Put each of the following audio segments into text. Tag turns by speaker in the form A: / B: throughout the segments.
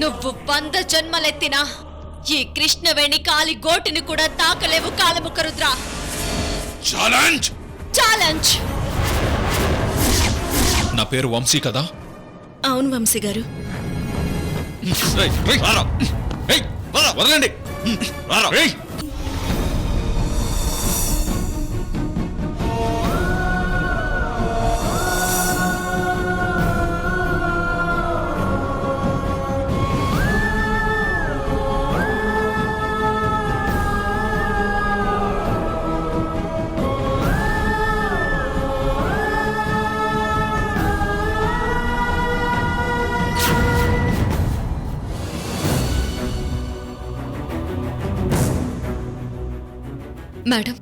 A: నువ్వు 100 జన్మలెత్తినా ఈ కృష్ణవేణి కాలి గోటిని కూడా తాకలేవు కాలముఖ రుద్ర.
B: Challenge
A: challenge.
B: నా పేరు వంశీ కదా?
C: అవును వంశీ గారు.
B: వదలండి.
A: మేడం,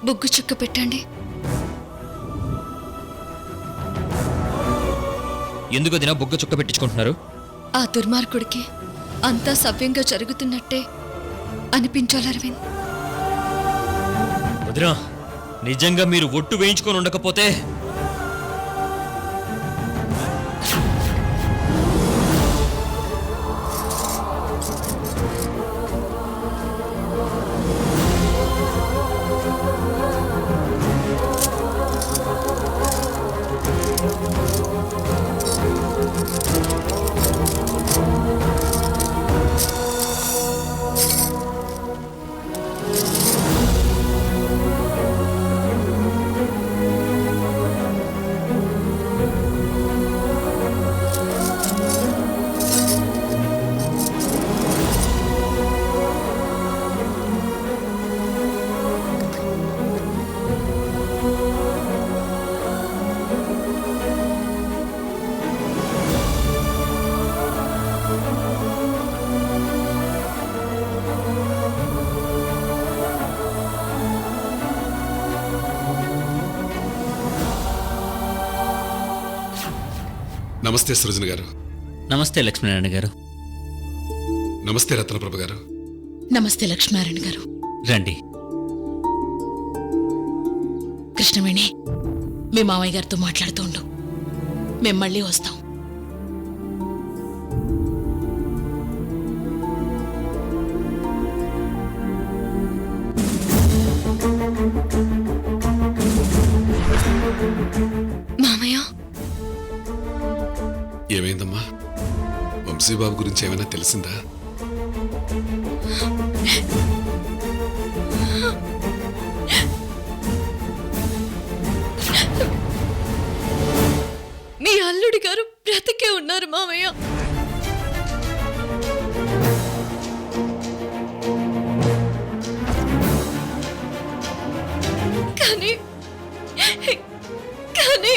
A: బొగ్గు చుక్క పెట్టండి.
D: ఎందుకు దిన బొగ్గ చుక్క పెట్టించుకుంటున్నారు?
A: ఆ దుర్మార్గుడికి అంతా సవ్యంగా జరుగుతున్నట్టే అనిపించాలి అరవింద్.
D: వదినా, నిజంగా మీరు ఒట్టు వేయించుకొని ఉండకపోతే
B: నమస్తే సృజన గారు.
D: నమస్తే లక్ష్మీనారాయణ గారు.
B: నమస్తే రత్నప్రభ గారు.
C: నమస్తే లక్ష్మీనారాయణ గారు.
D: రండి.
C: కృష్ణవేణి, మీ మామయ్య గారితో మాట్లాడుతూ ఉండు. మేము మళ్ళీ వస్తాం.
A: మామయ్య,
B: ఏమైందమ్మా? వంశీబాబు గురించి ఏమైనా తెలిసిందా?
A: మీ అల్లుడి గారు బ్రతికే ఉన్నారు మామయ్య. కానీ కానీ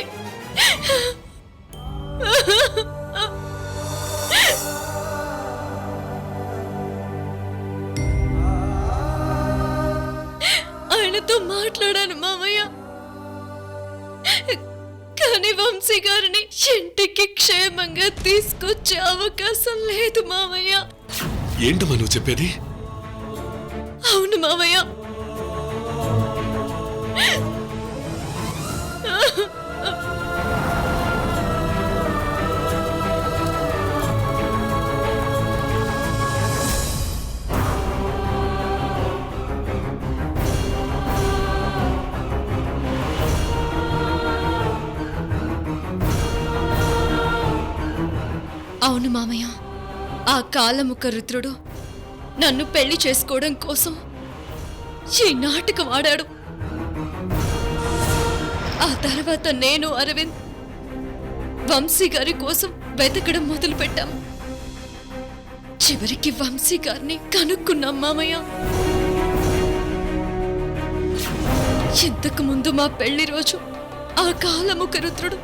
A: ఆయనతో మాట్లాడాను మామయ్య. కానీ వంశీ గారిని ఇంటికి క్షేమంగా తీసుకొచ్చే అవకాశం లేదు మామయ్య.
B: ఏంటమ్మా నువ్వు చెప్పేది?
A: అవును మామయ్య. అవును మామయ్య, ఆ కాలముఖ రుద్రుడు నన్ను పెళ్లి చేసుకోవడం కోసం ఈ నాటకం ఆడాడు. ఆ తర్వాత నేను అరవింద్ వంశీ గారి కోసం వెతకడం మొదలు పెట్టాం. చివరికి వంశీ గారిని కనుక్కున్నాం మామయ్య. ఇంతకు ముందు మా పెళ్లి రోజు ఆ కాలముఖ రుద్రుడు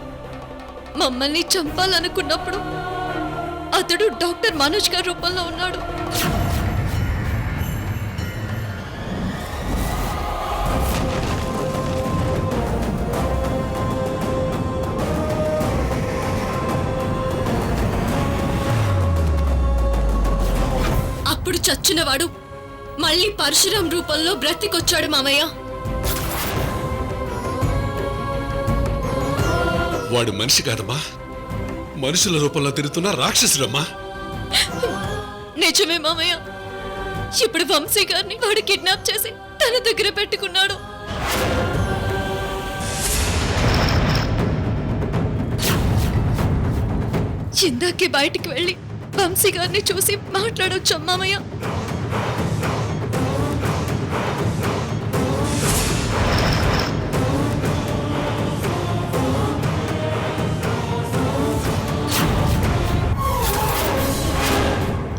A: మమ్మల్ని చంపాలనుకున్నప్పుడు అతడు డాక్టర్ మనోజ్ గారి రూపంలో ఉన్నాడు. అప్పుడు చచ్చినవాడు మళ్ళీ పరశురాం రూపంలో బ్రతికొచ్చాడు మామయ్య.
B: వాడు మనిషి కాదమ్మా, మనుషుల రూపంలో తిరుగుతున్న రాక్షసులమ్మా.
A: నిజమే మామయ్య. ఇప్పుడు వంశీ గారిని వాడు కిడ్నాప్ చేసి తన దగ్గర పెట్టుకున్నాడు. ఇందాకే బయటికి వెళ్ళి వంశీ గారిని చూసి మాట్లాడొచ్చు మామయ్య.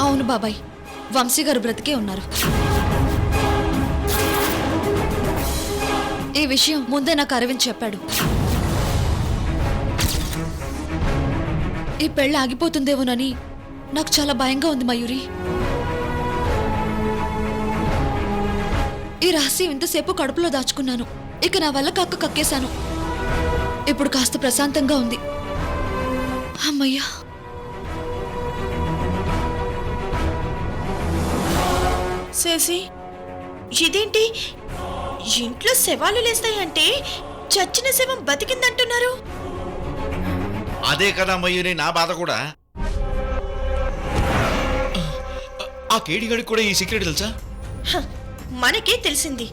A: అవును బాబాయ్, వంశీ గారు బ్రతికే ఉన్నారు. ఈ విషయం ముందే నాకు అరవింద్ చెప్పాడు. ఈ పెళ్ళి ఆగిపోతుందేమోనని నాకు చాలా భయంగా ఉంది మయూరి. ఈ రహస్యం ఇంతసేపు కడుపులో దాచుకున్నాను. ఇక నా వల్ల కక్కేశాను. ఇప్పుడు కాస్త ప్రశాంతంగా ఉంది. అమ్మయ్యా.
E: శశి, ఇదేంటి ఇంట్లో శవాలు లేస్తాయంటే చచ్చిన శవం బతికిందంటున్నారు?
F: అదే కదా మయూరి, నా బాధ కూడా. ఆ కేడిగడికి కూడా ఈ సీక్రెట్ తెలుసా?
E: మనకే తెలిసింది.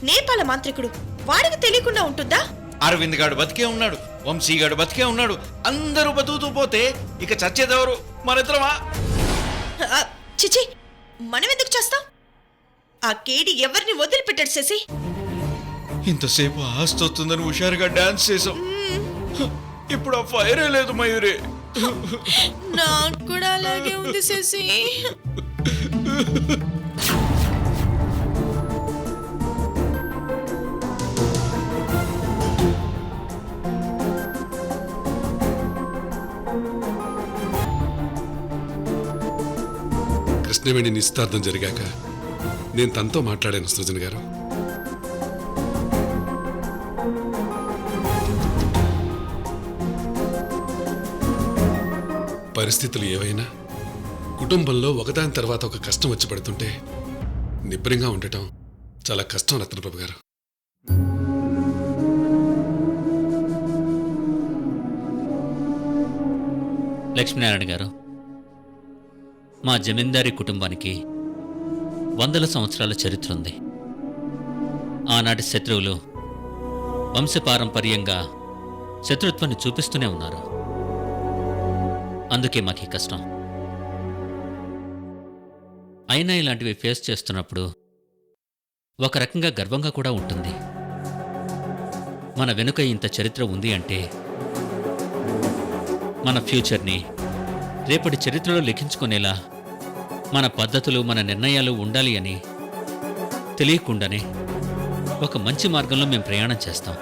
E: నేపాల మాంత్రికుడు, వాడికి తెలియకుండా ఉంటుందా?
F: అరవింద్ గాడు బతికే ఉన్నాడు, వంశీ గాడు బతికే ఉన్నాడు. అందరూ బతుకుతూ పోతే ఇక చచ్చేదెవరు? మనిద్దరమా?
E: చిచి, మనం ఎందుకు చేస్తాం? ఆ కేడి ఎవరిని వదిలిపెట్టాడు శశి.
F: ఇంతసేపు ఆస్తి వస్తుందని హుషారుగా డాన్స్ చేసాం. ఇప్పుడు ఆ ఫైరే లేదు మయూరి.
E: నాకు కూడా అలాగే ఉంది శశి.
B: కృష్ణవేణి నిశ్చితార్థం జరిగాక నేను తనతో మాట్లాడాను సృజన గారు. పరిస్థితులు ఏవైనా కుటుంబంలో ఒకదాని తర్వాత ఒక కష్టం వచ్చి పడుతుంటే నిబ్బరంగా ఉండటం చాలా కష్టం రత్నప్రభు గారు.
D: లక్ష్మీనారాయణ గారు, మా జమీందారీ కుటుంబానికి వందల సంవత్సరాల చరిత్ర ఉంది. ఆనాటి శత్రువులు వంశపారంపర్యంగా శత్రుత్వాన్ని చూపిస్తూనే ఉన్నారు. అందుకే మాకు ఈ కష్టం. అయినా ఇలాంటివి ఫేస్ చేస్తున్నప్పుడు ఒక రకంగా గర్వంగా కూడా ఉంటుంది. మన వెనుక ఇంత చరిత్ర ఉంది అంటే మన ఫ్యూచర్ని రేపటి చరిత్రలో లిఖించుకునేలా మన పద్ధతులు, మన నిర్ణయాలు ఉండాలి అని తెలియకుండానే ఒక మంచి మార్గంలో మేము ప్రయాణం చేస్తాం.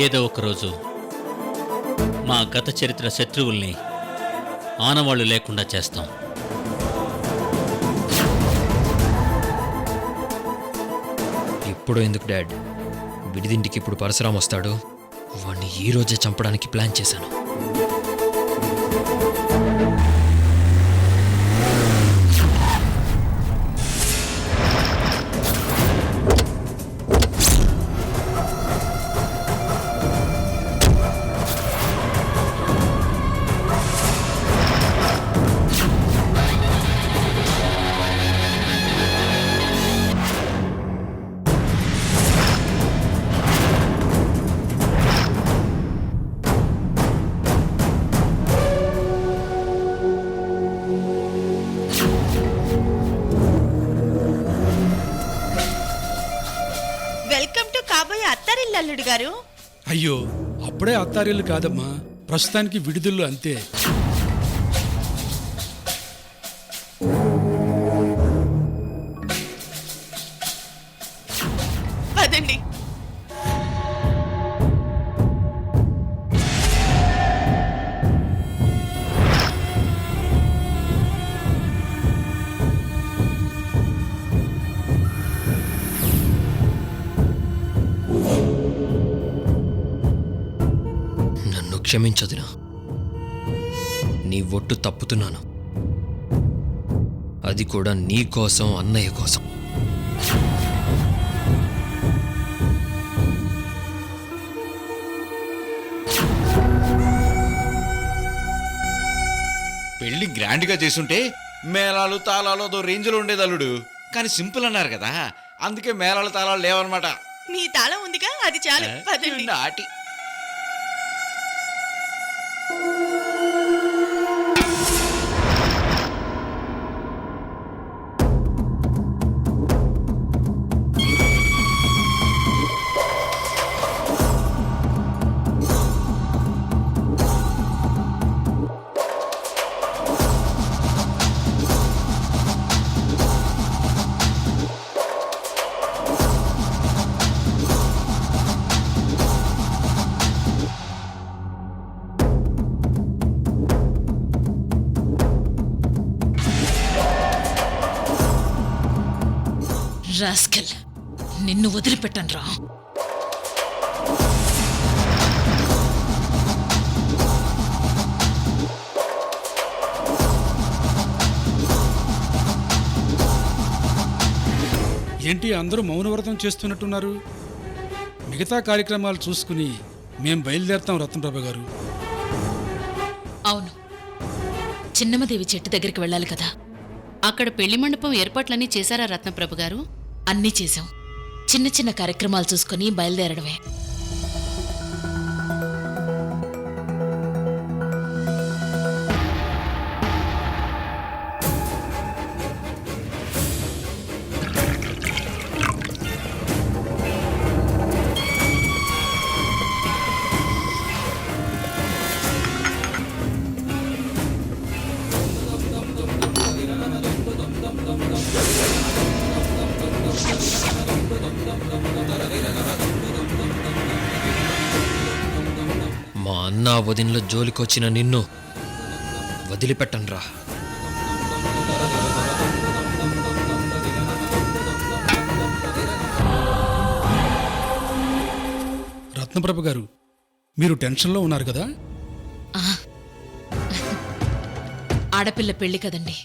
D: ఏదో ఒకరోజు మా గత చరిత్ర శత్రువుల్ని ఆనవాళ్లు లేకుండా చేస్తాం.
G: ఇప్పుడు ఎందుకు డాడ్? విడిదింటికి ఇప్పుడు పరశురాం వస్తాడు. వాణ్ణి ఈ రోజే చంపడానికి ప్లాన్ చేశాను.
E: వెల్కమ్ టు కాబోయే అత్తారిల్లు అల్లుడు గారు.
H: అయ్యో, అప్పుడే అత్తారిల్లు కాదమ్మా, ప్రస్తుతానికి విడుదల అంతే.
E: పదండి.
G: నన్ను క్షమించదునా, నీ ఒట్టు తప్పుతున్నాను. అది కూడా నీ కోసం, అన్నయ్య కోసం.
F: గ్రాండ్గా చేసుంటే మేళాలు తాళాలు అదో రేంజ్లో ఉండేది అల్లుడు. కానీ సింపుల్ అన్నారు కదా, అందుకే మేళాలు తాళాలు లేవన్నమాట.
E: మీ తాళం ఉందిగా, అది చాలు. పదండి.
F: నాటి
C: రాస్కెల్, నిన్ను వదిలిపెట్టను రా.
H: ఏంటి అందరూ మౌనవ్రతం చేస్తున్నట్టున్నారు? మిగతా కార్యక్రమాలు చూసుకుని మేం బయలుదేరతాం రత్నప్రభ గారు.
C: అవును, చిన్నమ్మదేవి చెట్టు దగ్గరికి వెళ్ళాలి కదా.
A: అక్కడ పెళ్లి మండపం ఏర్పాట్లన్నీ చేశారా రత్నప్రభ గారు?
C: అన్నీ చేశాం. చిన్న చిన్న కార్యక్రమాలు చూసుకుని బయలుదేరడమే.
G: మా అన్న వదినలో జోలికొచ్చిన నిన్ను వదిలిపెట్టనురా.
H: రత్నప్రభ గారు, మీరు టెన్షన్లో ఉన్నారు కదా?
C: ఆడపిల్ల పెళ్లి కదండి.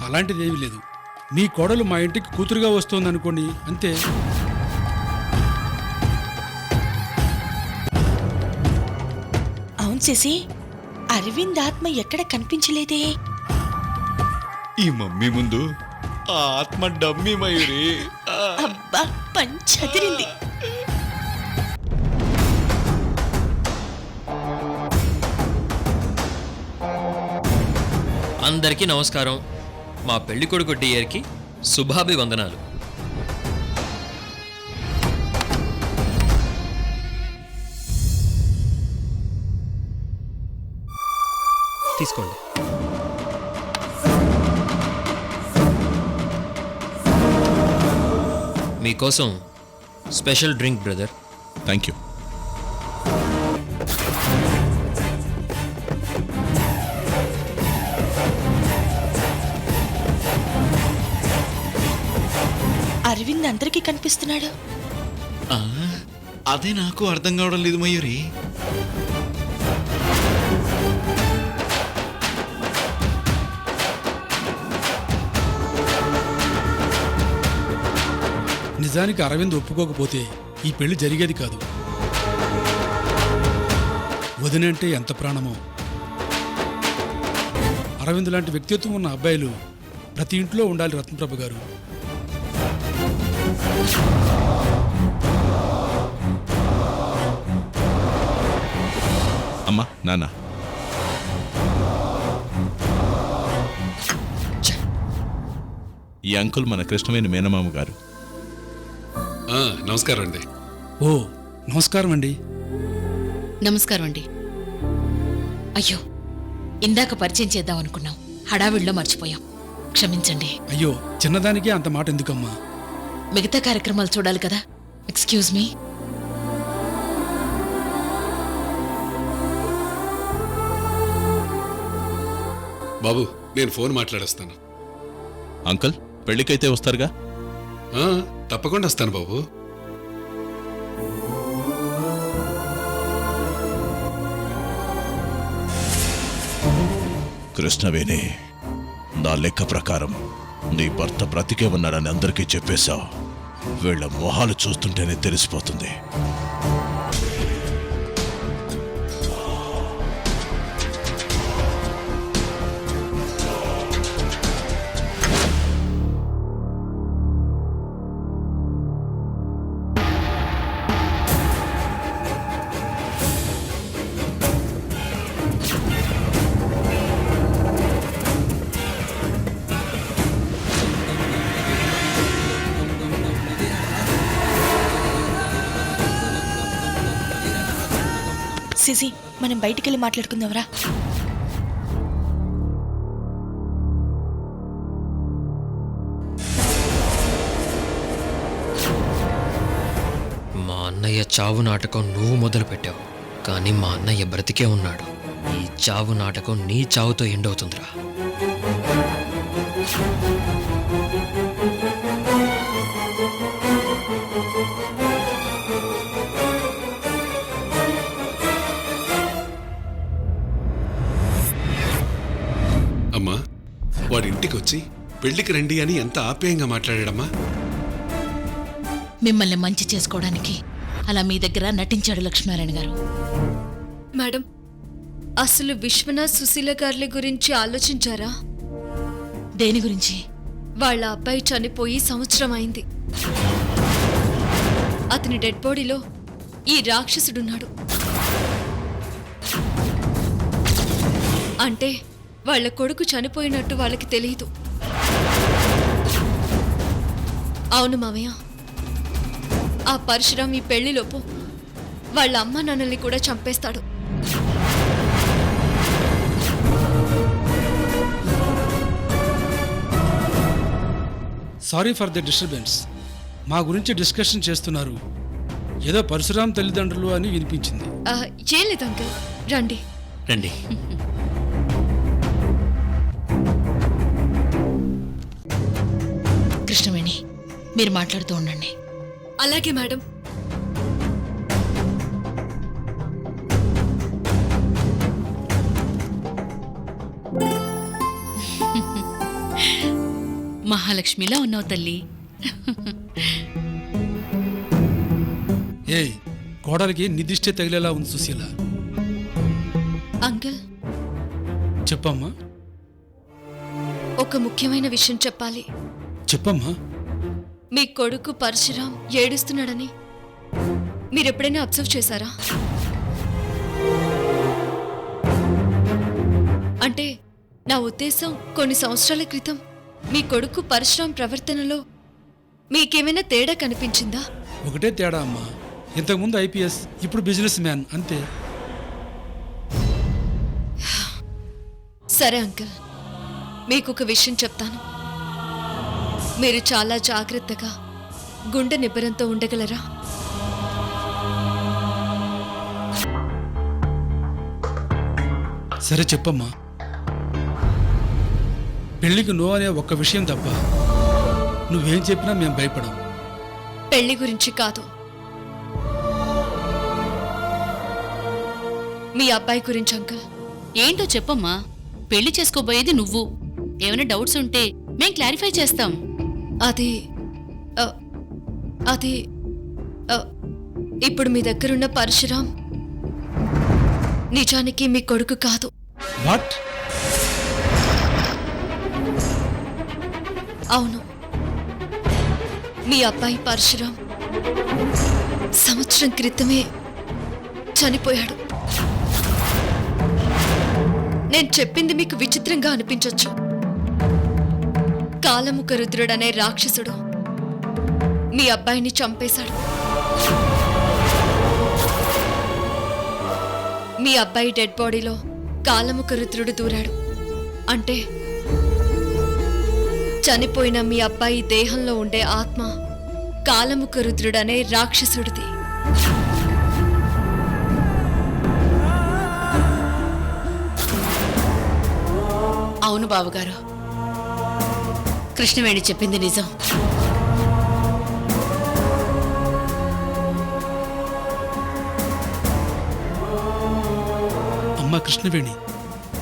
H: అలాంటిదేమీ లేదు. మీ కోడలు మా ఇంటికి కూతురుగా వస్తోందనుకోండి, అంతే.
E: అవును శశి, అరవింద్ ఆత్మ ఎక్కడ కనిపించలేదే.
F: ఈ మమ్మీ ముందు ఆ ఆత్మ డమ్మీ మయూరి.
E: అబ్బా, పంచదిరింది.
G: అందరికీ నమస్కారం. మా పెళ్లి కొడుకు డియర్కి శుభాభివందనాలు. తీసుకోండి. మీకోసం special drink brother.
F: Thank you.
E: Aravind అందరికీ కనిపిస్తున్నాడు.
F: అదే నాకు అర్థం కావడం లేదు మయూరి.
H: నిజానికి అరవింద్ ఒప్పుకోకపోతే ఈ పెళ్లి జరిగేది కాదు. వదినంటే ఎంత ప్రాణమో. అరవింద్ లాంటి వ్యక్తిత్వం ఉన్న అబ్బాయిలు ప్రతి ఇంట్లో ఉండాలి రత్నప్రభ గారు.
I: అమ్మా, నాన్న, ఈ అంకుల్ మన కృష్ణవేణి మేనమామ గారు.
B: నమస్కారం అండి.
H: ఓ, నమస్కారం అండి.
A: నమస్కారం అండి.
C: అయ్యో, ఇందాక పరిచయం చేద్దాం అనుకున్నాం, హడావిడిలో మర్చిపోయాం. క్షమించండి.
H: అయ్యో, చిన్నదానికే అంత మాట ఎందుకమ్మా?
C: మిగతా కార్యక్రమాలు చూడాలి కదా. Excuse me.
B: బాబు, నేను ఫోన్ మాట్లాడేస్తాను.
I: అంకుల్, పెళ్ళికైతే వస్తారుగా?
B: తప్పకుండా వస్తాను బాబు.
I: కృష్ణవేణి, నా లెక్క ప్రకారం నీ భర్త బ్రతికే ఉన్నాడని అందరికీ చెప్పేశావు. వీళ్ళ మొహాలు చూస్తుంటేనే తెలిసిపోతుంది.
E: సిసి మనం బయటికెళ్ళి మాట్లాడుకుందాంరా.
G: మా అన్నయ్య చావు నాటకం నువ్వు మొదలుపెట్టావు, కానీ మా అన్నయ్య బ్రతికే ఉన్నాడు. ఈ చావు నాటకం నీ చావుతో ఎండవుతుందిరా.
B: అమ్మా, వాడింటికి వచ్చి పెళ్లికి రండి అని ఎంత ఆప్యాయంగా మాట్లాడాడమ్మా.
C: మిమ్మల్ని మంచి చేసుకోవడానికి అలా మీ దగ్గర నటించాడు లక్ష్మీనారాయణ గారు.
A: మేడం, అసలు విశ్వనాథ్ సుశీల గారి గురించి ఆలోచించారా?
C: దేని గురించి?
A: వాళ్ళ అబ్బాయి చనిపోయి సంవత్సరం అయింది. అతని డెడ్ బాడీలో ఈ రాక్షసుడున్నాడు. అంటే వాళ్ళ కొడుకు చనిపోయినట్టు వాళ్ళకి తెలియదు. అవును మావయ్య, ఆ పరశురాం ఈ పెళ్లిలోపు వాళ్ళ అమ్మ నాన్నల్ని కూడా చంపేస్తాడు.
H: Sorry for the disturbance. మా గురించి డిస్కషన్ చేస్తున్నారు. ఏదో పరశురాం తల్లిదండ్రులు అని వినిపించింది.
A: ఏం లేదు అంకుల్, రండి.
D: రండి.
C: కృష్ణవేణి, మీరు మాట్లాడుతూ ఉండండి.
A: అలాగే మేడం.
C: మహాలక్ష్మిలా ఉన్నావు తల్లి.
H: ఏయ్, కోడలికి నిదిష్టే తగిలేలా ఉంది సుశీల.
A: అంకుల్,
H: చెప్పమ్మా.
A: ఒక ముఖ్యమైన విషయం చెప్పాలి.
H: చెప్పమ్మా.
A: మీ కొడుకు పరశురాం ఏడుస్తున్నాడని మీరెప్పుడైనా అబ్జర్వ్ చేశారా? అంటే నా ఉద్దేశం, కొన్ని సంవత్సరాల క్రితం మీ కొడుకు పరశురాం ప్రవర్తనలో మీకేమైనా తేడా కనిపించిందా?
H: ఒకటే తేడా అమ్మా, ఇంతకుముందు ఐపీఎస్, ఇప్పుడు బిజినెస్ మ్యాన్, అంతే.
A: సరే అంకుల్, మీకు ఒక విషయం చెప్తాను. మీరు చాలా జాగ్రత్తగా గుండె నిబ్బరంతో ఉండగలరా?
H: సరే చెప్పమ్మా. పెళ్లికి నో అనే ఒక్క విషయం తప్ప నువ్వేం చెప్పినా మేము భయపడం.
A: పెళ్లి గురించి కాదు, మీ అబ్బాయి గురించి అంకుల్.
C: ఏంటో చెప్పమ్మా. పెళ్లి చేసుకోబోయేది నువ్వు. ఏమైనా డౌట్స్ ఉంటే మేం క్లారిఫై చేస్తాం.
A: అది అది ఇప్పుడు మీ దగ్గరున్న పరశురాం నిజానికి మీ కొడుకు కాదు.
H: వాట్?
A: అవును, మీ అబ్బాయి పరశురాం సంవత్సరం క్రితమే చనిపోయాడు. నేను చెప్పింది మీకు విచిత్రంగా అనిపించొచ్చు. కాలముఖ రుద్రుడనే రాక్షసుడు మీ అబ్బాయిని చంపేశాడు. మీ అబ్బాయి డెడ్ బాడీలో కాలముఖ రుద్రుడు దూరాడు. అంటే చనిపోయిన మీ అబ్బాయి దేహంలో ఉండే ఆత్మ కాలముఖ రుద్రుడనే రాక్షసుడిది.
C: అవును బావగారు, కృష్ణవేణి చెప్పింది నిజం.
H: అమ్మా కృష్ణవేణి,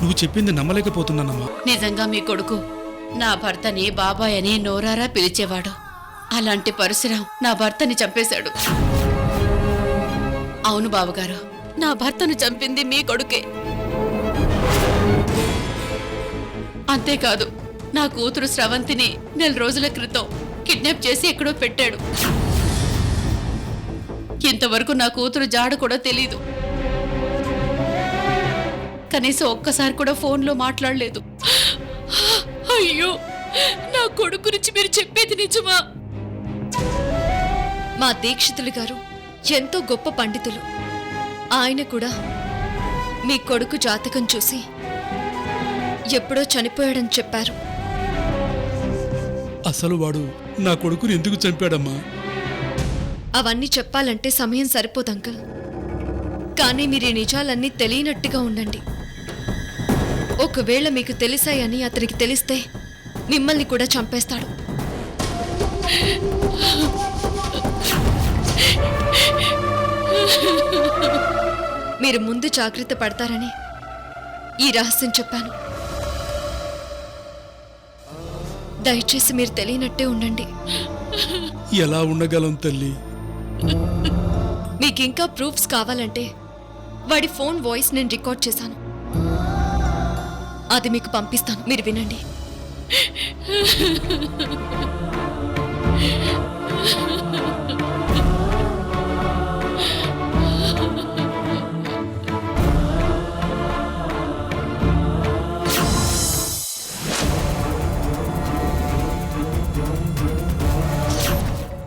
H: నువ్వు చెప్పింది నమ్మలేకపోతున్నానమ్మా.
C: నిజంగా మీ కొడుకు నా భర్తని బాబాయ్ అని నోరారా పిలిచేవాడు. అలాంటి పరశురాం నా భర్తని చంపేశాడు. అవును బావగారు, నా భర్తను చంపింది మీ కొడుకే. అంతేకాదు, నా కూతురు స్రవంతిని 4 రోజుల క్రితం కిడ్నాప్ చేసి ఎక్కడో పెట్టాడు. ఇంతవరకు నా కూతురు జాడ కూడా తెలీదు. కనీసం ఒక్కసారి కూడా ఫోన్లో మాట్లాడలేదు. అయ్యో, నా కొడుకు గురించి మీరు చెప్పేది నిజమా?
A: మా దీక్షితులు గారు ఎంతో గొప్ప పండితులు. ఆయన కూడా మీ కొడుకు జాతకం చూసి ఎప్పుడో చనిపోయాడని చెప్పారు.
H: అసలు వాడు నా కొడుకుని ఎందుకు చంపాడమ్మా?
A: అవన్నీ చెప్పాలంటే సమయం సరిపోదు అంకుల్. కానీ మీరు ఈ నిజాలన్నీ తెలియనట్టుగా ఉండండి. ఒకవేళ మీకు తెలిసాయని అతనికి తెలిస్తే మిమ్మల్ని కూడా చంపేస్తాడు. మీరు ముందు జాగ్రత్త పడతారని ఈ రహస్యం చెప్పాను. దయచేసి మీరు తెలియనట్టే ఉండండి.
H: ఎలా ఉండగలం తల్లి?
A: మీకింకా ప్రూఫ్స్ కావాలంటే వాడి ఫోన్ వాయిస్ నేను రికార్డ్ చేశాను. అది మీకు పంపిస్తాను, మీరు వినండి.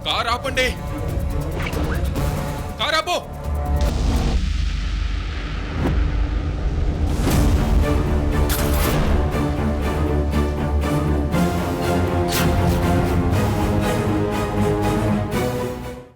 F: కార్ ఆపండి.